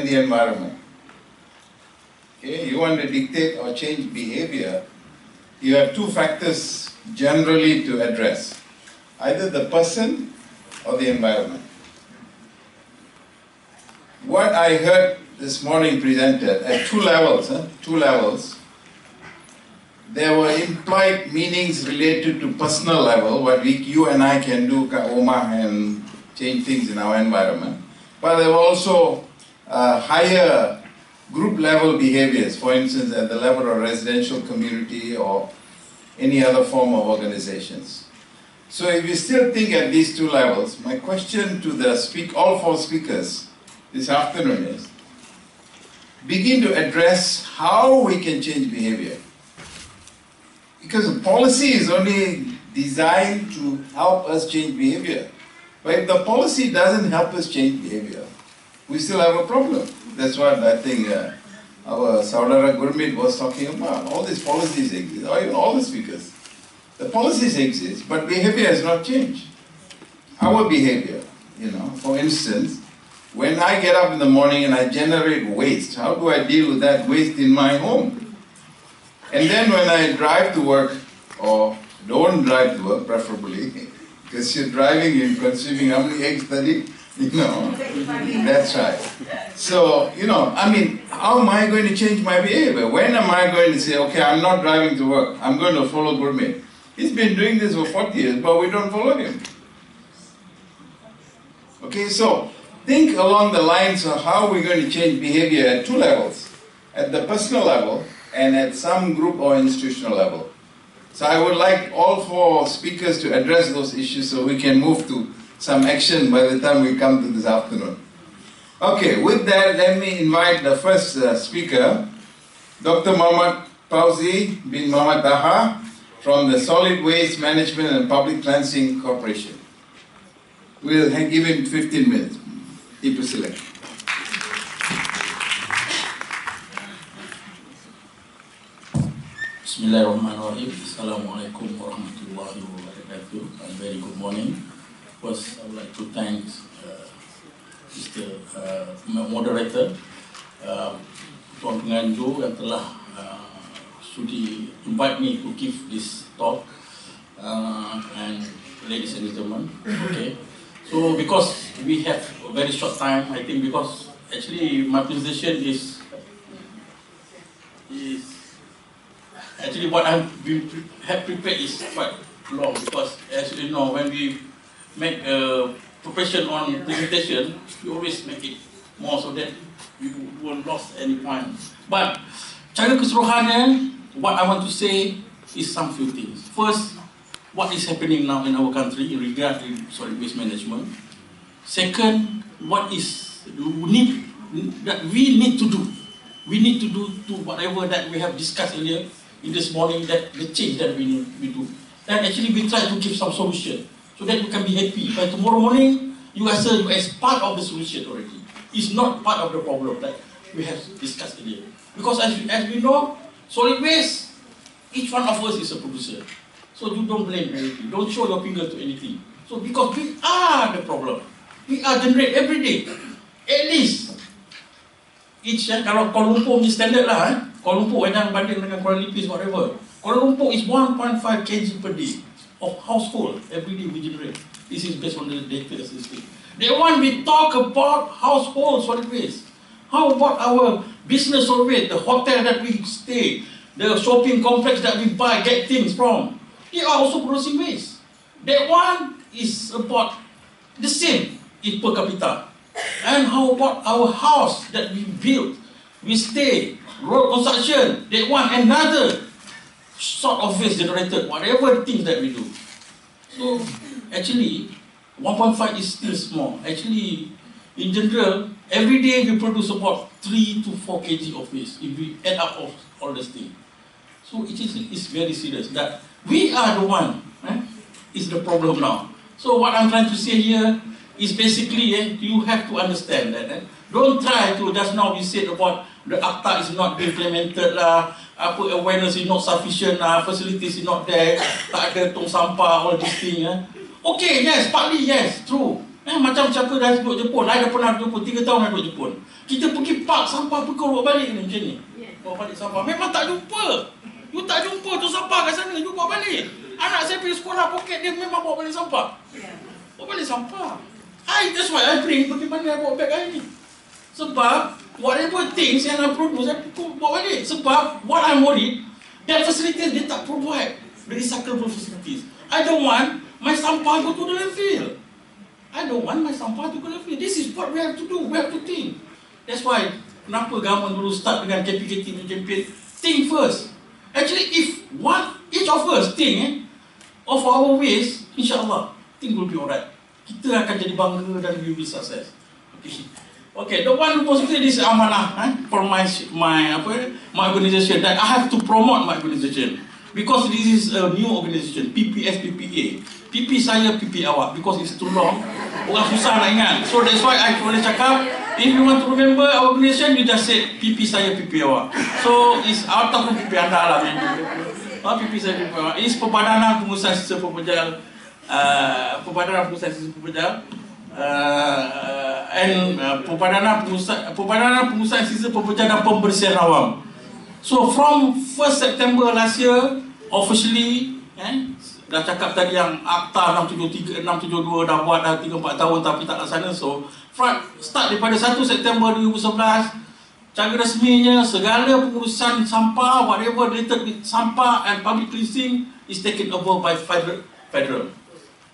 the environment. Okay? You want to dictate or change behavior, you have two factors generally to address. Either the person or the environment. What I heard this morning presented at two levels, there were implied meanings related to personal level, what you and I can do kat rumah and change things in our environment. But there were also higher group level behaviors, for instance at the level of residential community or any other form of organizations. So if you still think at these two levels, my question to all four speakers this afternoon is, begin to address how we can change behavior. Because the policy is only designed to help us change behavior. But if the policy doesn't help us change behavior, we still have a problem. That's what I think our Saudara Gurmit was talking about. All these policies exist, or even all the speakers. The policies exist, but behavior has not changed. Our behavior, for instance, when I get up in the morning and I generate waste, how do I deal with that waste in my home? And then when I drive to work, or don't drive to work preferably, because you're driving, you're consuming how many eggs a day? That's right. So, how am I going to change my behavior? When am I going to say, okay, I'm not driving to work, I'm going to follow Gurmit? He's been doing this for 40 years, but we don't follow him. Okay, so think along the lines of how we're going to change behavior at two levels, at the personal level and at some group or institutional level. So I would like all four speakers to address those issues so we can move to some action by the time we come to this afternoon. Okay, with that, let me invite the first speaker, Dr. Mohd Pauze bin Mohamad Taha from the Solid Waste Management and Public Cleansing Corporation. We'll give him 15 minutes. Ibu silakan. Bismillahirrahmanirrahim. Assalamualaikum warahmatullahi wabarakatuh. And very good morning. First, I would like to thank Mr. Moderator, Tuan Penganjur yang telah sudi invite me to give this talk, and ladies and gentlemen. Okay. So because we have a very short time, I think because actually my presentation is actually what have prepared is quite long, because as you know, when we make a preparation on presentation, we always make it more so that we won't lose any point. But cara keseluruhannya, what I want to say is some few things. First, what is happening now in our country in regard to solid waste management. Second, what is that we need to do. We need to do to whatever that we have discussed earlier in this morning, that the change that we do. And actually we try to give some solution so that you can be happy. By tomorrow morning, you as part of the solution already. It's not part of the problem that we have discussed earlier. Because as we know, solid waste, each one of us is a producer. So you don't blame anything. Don't show your finger to anything. So because we are the problem. We are generate every day. At least each, kalau Kuala Lumpur ni standard lah, Kuala Lumpur yang banding dengan Kuala Lumpur whatever. Kuala Lumpur is 1.5 kg per day of household every day we generate. This is based on the data statistic. They want we talk about household solid waste. How about our business solid waste, the hotel that we stay, the shopping complex that we buy, get things from? They are also producing waste. That one is about the same in per capita. And how about our house that we build, we stay, road construction, that one another sort of waste generated, whatever things that we do. So actually, 1.5 is still small. Actually, in general, every day we produce about 3 to 4 kg of waste if we add up of all this thing. So it's very serious that we are the one is the problem now. So what I'm trying to say here is basically you have to understand that. Don't try to, just now we said about the ACTA is not implemented lah, awareness is not sufficient lah, facilities is not there, tak ada tong sampah, all these things. Okay, yes, partly yes, true. Macam siapa dah duduk Jepun, saya dah pernah duduk Jepun, 3 tahun dah duduk Jepun. Kita pergi park sampah, pergi bawa balik ni macam ni. Bawa balik sampah, memang tak jumpa. You tak jumpa tu sampah kat sana, you bawa balik. Anak saya pergi sekolah, poket dia memang bawa balik sampah. Bawa balik sampah. That's why I bring, bagaimana I bawa beg I ni. Sebab, whatever things yang I produce, saya bawa balik. Sebab, what I'm worried, that facilities dia tak provide the recyclable facilities. I don't want my sampah go to the landfill. I don't want my sampah to go to the landfill. This is what we have to do, we have to think. That's why, kenapa government dulu start dengan KPKT campaign, think first. Actually, if each of us think of our ways, insyaAllah, things will be alright. Kita akan jadi bangga dan we will be success. Okay, the one who positive is amanah for my organisation, that I have to promote my organisation. Because this is a new organisation, PPS, PPA. PP saya, PP awak, because it's too long. Orang susah nak ingat. So that's why I boleh cakap, if you want to remember our organisation, you just say PP saya, PP awak. So it's out of PP anda lah. PP saya, PP awak. It's Pembadanan Pengusahaan Sisa Pepejal, Pembadanan Pengusahaan Sisa Pepejal, and Pembadanan Pengusahaan Sisa Pepejal dan Pembersihan Awam. So from 1st September last year, officially, dah cakap tadi yang Akta 673, 672 dah buat dah 3-4 tahun tapi tak laksana. So, start daripada 1 September 2011, cara resminya segala pengurusan sampah, whatever related with sampah and public cleansing is taken over by federal.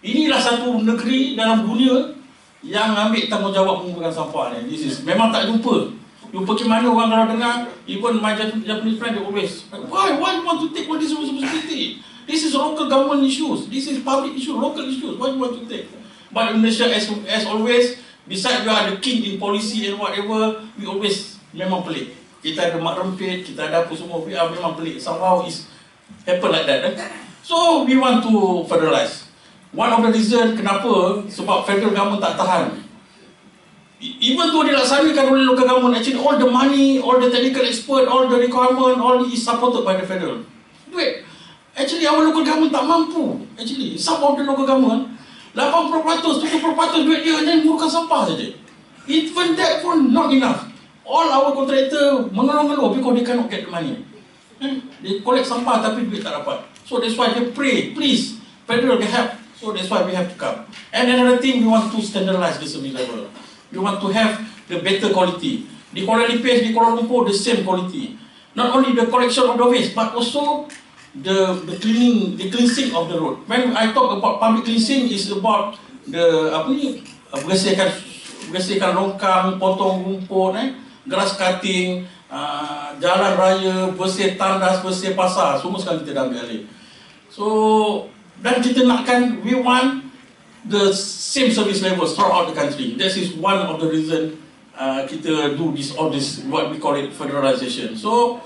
Inilah satu negeri dalam dunia yang ambil tanggungjawab mengumpulkan sampah ni. This is memang tak jumpa. You pergi mana orang kalau dengar, even my Japanese friend, they always, why you want to take all this responsibility? This is local government issues, this is public issue, local issues, why you want to take? But Indonesia, as always, besides we are the king in policy and whatever, we always memang pelik. Kita ada mak rempit, kita ada apa semua, we are memang pelik. Somehow it's happen like that. So we want to federalize. One of the reason kenapa, sebab federal government tak tahan. Even though dilaksanakan oleh local government, actually all the money, all the technical expert, all the requirement, all is supported by the federal. Wait, actually our local government tak mampu. Actually, some of the local government, 80%, 70% duit dia hanya murahkan sampah saja. Even that pun not enough. All our contractor mengeluh-ngeluh because they cannot get the money. They collect sampah tapi duit tak dapat. So that's why they pray, please, federal can help. So that's why we have to come. And another thing, we want to standardize the service level. We want to have the better quality. Di Kuala Lumpur, di Kuala Lumpur, the same quality. Not only the collection of the waste, but also the cleansing of the road. When I talk about public cleansing, is about the bersihkan longkang, potong rumput, grass cutting, jalan raya, bersih tandas, bersih pasar, semua sekali kita dah ambil alih. So, dan kita nakkan, we want the same service levels throughout the country. This is one of the reason kita do all this, what we call it federalization. So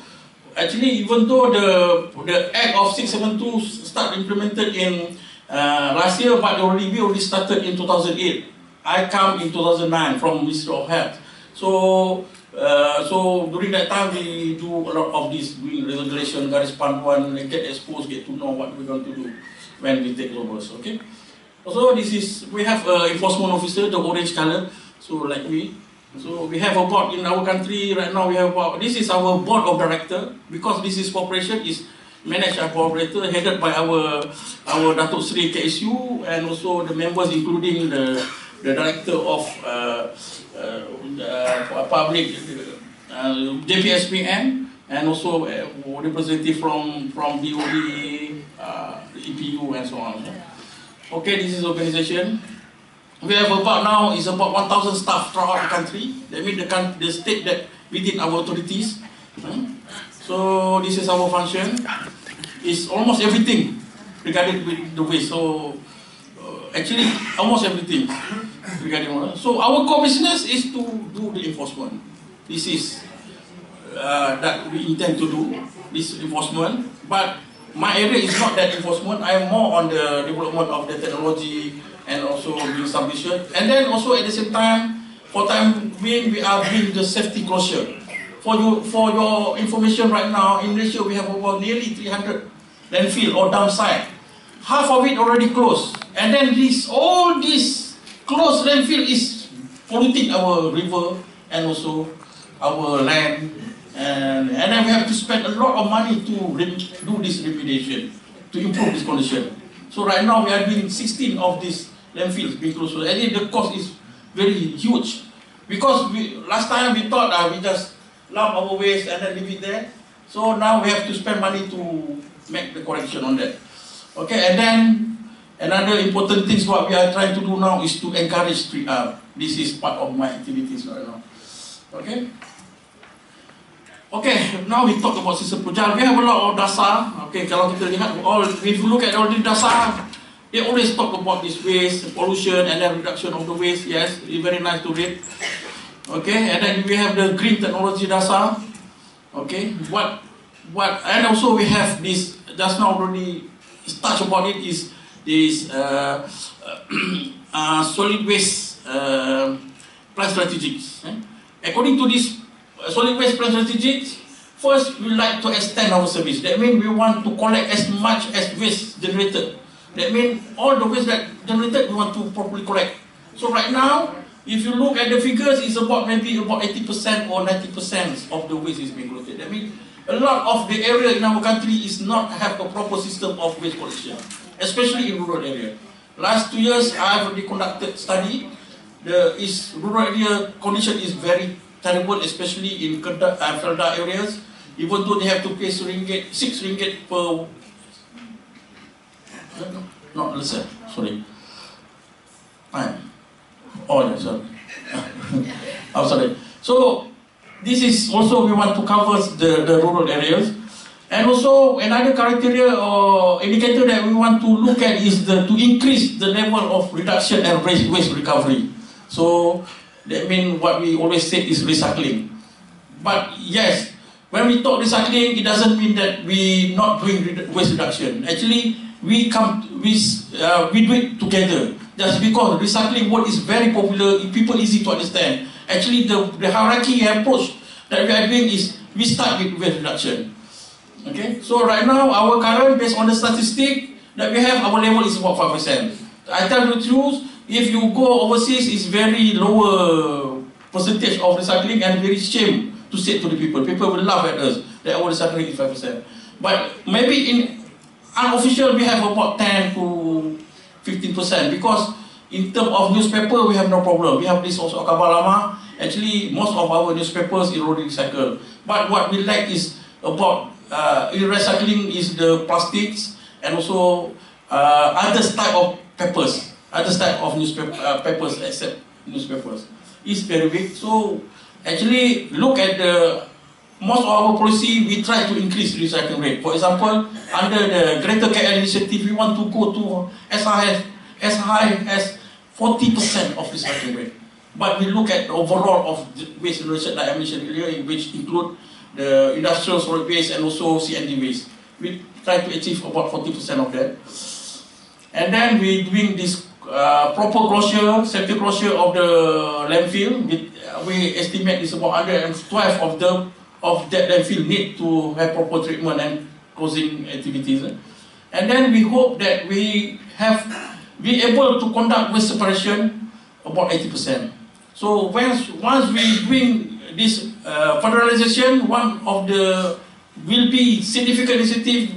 actually, even though the Act of 672 start implemented in last year, but we already started in 2008. I come in 2009 from Ministry of Health. So during that time we do a lot of this, doing regulation, garis panduan, get exposed, get to know what we're going to do when we take over. Okay. Also, we have an enforcement officer, the orange color, so like me. So we have a board in our country right now. We have this is our board of director, because this is corporation is managed by operator, headed by our Datuk Sri KSU, and also the members including the director of public JPSPN, and also representative from DOD, EPU, and so on. Okay, this is organization. We have about 1,000 staff throughout the country. That means the state that within our authorities. So this is our function. It's almost everything regarding with the waste. So actually almost everything regarding. So our core business is to do the enforcement. This is that we intend to do this enforcement, but my area is not that enforcement. I am more on the development of the technology and also doing submission. And then also at the same time, for time being, we are doing the safety closure. For your information right now, in Malaysia we have about nearly 300 landfill or dump site. Half of it already closed. And then all these closed landfill is polluting our river and also our land, and then we have to spend a lot of money to do this remediation, to improve this condition. So right now we are doing 16 of these landfills being closed, and the cost is very huge, because last time we thought we just lump our waste and then leave it there. So now we have to spend money to make the correction on that. Okay, and then another important thing what we are trying to do now is to encourage street art. This is part of my activities right now. Okay. Okay, now we talk about sistem pujal. We have a lot of dasar. Okay, kalau kita lihat if you look at all the dasar, they always talk about this waste, pollution, and then reduction of the waste. Yes, it's very nice to read. Okay, and then we have the green technology dasar. Okay, and also we have this, just now already touched about it, is this solid waste plan strategies. According to this solid waste plan strategies, first we like to extend our service. That means we want to collect as much as waste generated. That means all the waste that generated we want to properly collect. So right now, if you look at the figures, it's maybe about 80% or 90% of the waste is being collected. That means a lot of the area in our country is not have a proper system of waste collection, especially in rural area. Last 2 years, I have already conducted study. The rural area condition is very terrible, especially in Felda areas. Even though they have to pay 6 ringgit per. No, listen, sorry. Oh, no, sorry. Oh, sorry. So this is also we want to cover the rural areas. And also another criteria or indicator that we want to look at is to increase the level of reduction and waste recovery. So that means what we always say is recycling. But yes, when we talk recycling, it doesn't mean that we not doing waste reduction. Actually, we do it together. Just because recycling word is very popular, people easy to understand. Actually, the hierarchy approach that we are doing is we start with waste reduction. Okay, so right now our current, based on the statistic that we have, our level is about 5%. I tell the truth, if you go overseas, it's very lower percentage of recycling and very shame to say to the people. People will laugh at us that our recycling is 5%. But maybe in unofficial we have about 10 to 15%, because in terms of newspaper we have no problem. We have this also kabar lama. Actually, most of our newspapers is already recycled. But what we like is about in recycling is the plastics and also other type of papers, other type of papers except newspapers. It's very big. So actually, look at most of our policy, we try to increase recycling rate. For example, under the Greater KL initiative, we want to go to as high as 40% of recycling rate. But we look at the overall of the waste generation that I mentioned earlier, which include the industrial solid waste and also CND waste. We try to achieve about 40% of that. And then we're doing this proper closure, safety closure of the landfill. We estimate it's about 112 of that landfill need to have proper treatment and closing activities. And then we hope that we be able to conduct waste separation about 80%. So once we doing this federalization, one of the will be significant initiative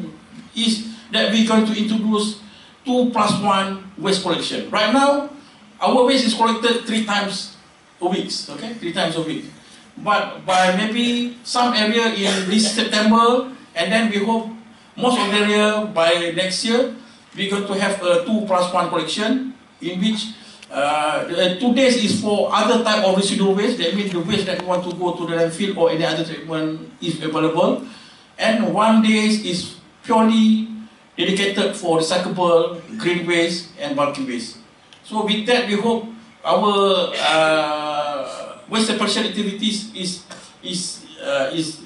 is that we're going to introduce 2+1 waste collection. Right now, our waste is collected 3 times a week, okay? 3 times a week. But by maybe some area in this September, and then we hope most of the area by next year, we're going to have a 2+1 collection, in which 2 days is for other type of residual waste. That means the waste that want to go to the landfill or any other treatment is available. And 1 day is purely dedicated for recyclable, green waste and bulky waste. So with that, we hope our waste separation activities is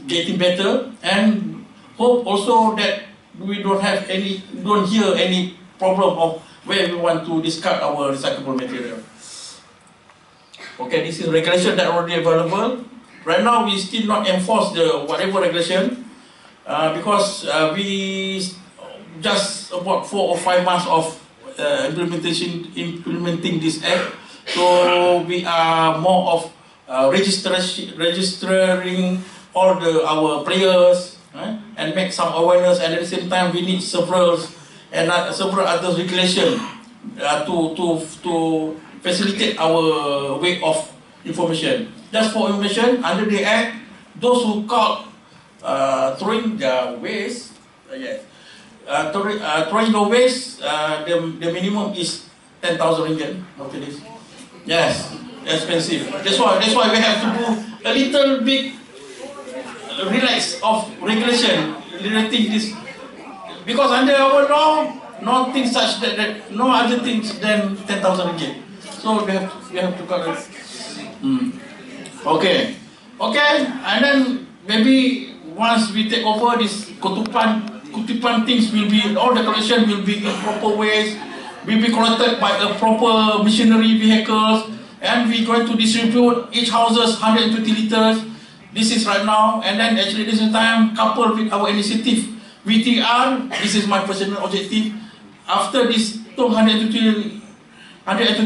getting better, and hope also that we don't hear any problem of where we want to discard our recyclable material. Okay, this is regulation that already available. Right now, we still not enforce the whatever regulation because we just about 4 or 5 months of implementing this act. So we are more of registering all our players, and make some awareness, and at the same time we need several other regulation to facilitate our way of information. Just for information, under the Act, those who caught throwing their waste, throwing the waste, the minimum is 10,000 ringgit after this. Yes, expensive. That's why we have to do a little bit relax of regulation relating this, because under our law, nothing such that no other things than 10,000 ringgit. So we have to cover it. Okay, and then maybe once we take over this kutipan things will be, all the collection will be in proper ways, will be collected by a proper machinery vehicles, and we're going to distribute each houses 120 liters. This is right now, and then actually this is time coupled with our initiative VTR. This is my personal objective. After this 120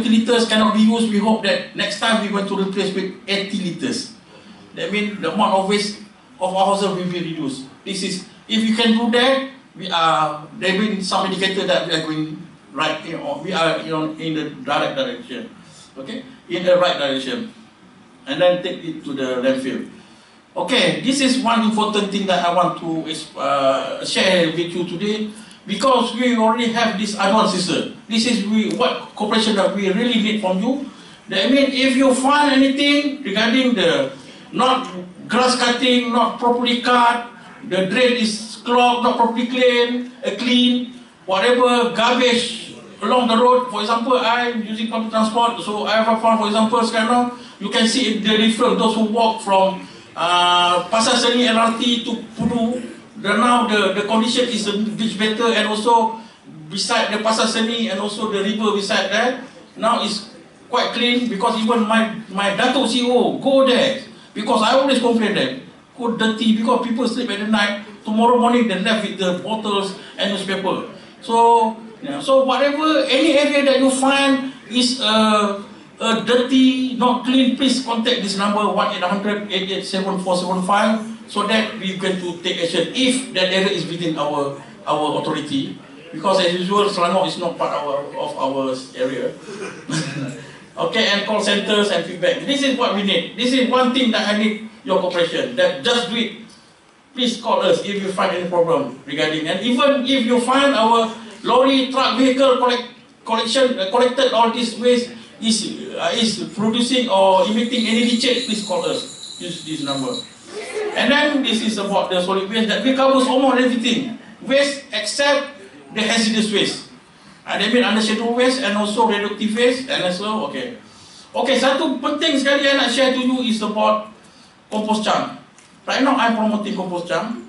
liters cannot be used, we hope that next time we're going to replace with 80 liters. That means the amount of waste of our houses will be reduced. This is, if you can do that, there have been some indicator that we are going right, we are in the direct direction, okay, in the right direction, and then take it to the landfill. Okay, this is one important thing that I want to share with you today, because we already have this advanced system. This is what cooperation that we really need from you. That means if you find anything regarding the not grass cutting, not properly cut, the drain is clogged, not properly clean, whatever garbage along the road. For example, I'm using public transport, so I have found, for example, sekarang you can see the difference. Those who walk from Pasar Seni LRT to Pudu, now the condition is a bit better, and also beside the Pasar Seni and also the river beside that, now it's quite clean, because even my Dato CEO go there, because I always complain that go dirty, because people sleep at the night, tomorrow morning they left with the bottles and newspaper. So whatever, any area that you find is dirty, not clean, please contact this number 1-800-887-4745, so that we can to take action if that area is within our authority, because as usual Selangor is not part of our area. Okay, and call centers and feedback. This is what we need. This is one thing that I need your cooperation. That just do it. Please call us if you find any problem regarding, and even if you find our lorry, truck, vehicle collected all this waste is producing or emitting any leachate, please call us. Use this number. And then this is about the solid waste, that we cover almost everything. Waste except the hazardous waste. I mean unscheduled waste and also radioactive waste, and also satu penting sekali yang nak share to you is about compost chunk. Right now I'm promoting compost chunk.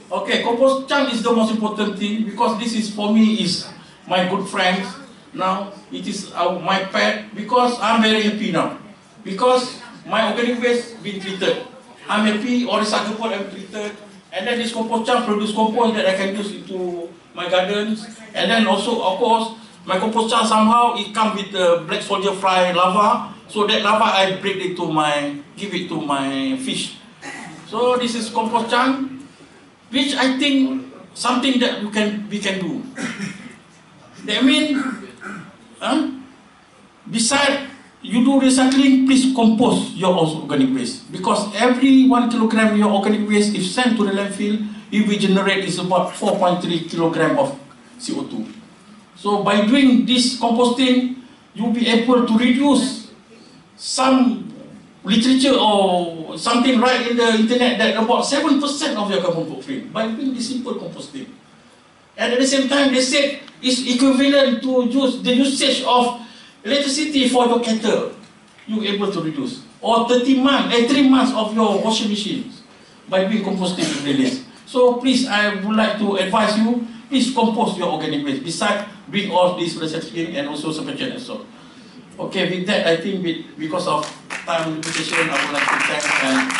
Okay, compost chunk is the most important thing, because this is for me is my good friends. Now it is my pet, because I'm very happy now, because my organic waste been treated. I'm happy, all the recyclable I'm treated, and then this compost chunk produce compost that I can use into my gardens. And then also, of course, my compost chunk somehow it comes with the black soldier fly lava, so that lava I give it to my fish. So this is compost chunk, which I think something that we can do. That means, beside you do recycling, please compost your organic waste, because every 1 kilogram your organic waste, if sent to the landfill, it will generate is about 4.3 kilogram of CO2. So by doing this composting, you'll be able to reduce some literature or something right in the internet that about 7% of your carbon footprint by doing this simple composting. And at the same time, they said it's equivalent to use the usage of electricity for your kettle. You're able to reduce, or 3 months of your washing machines by doing composting release. So please, I would like to advise you, please compost your organic waste, besides doing all this recycling and also separation and so. Okay, with that, I think because of time limitation, I would like to thank and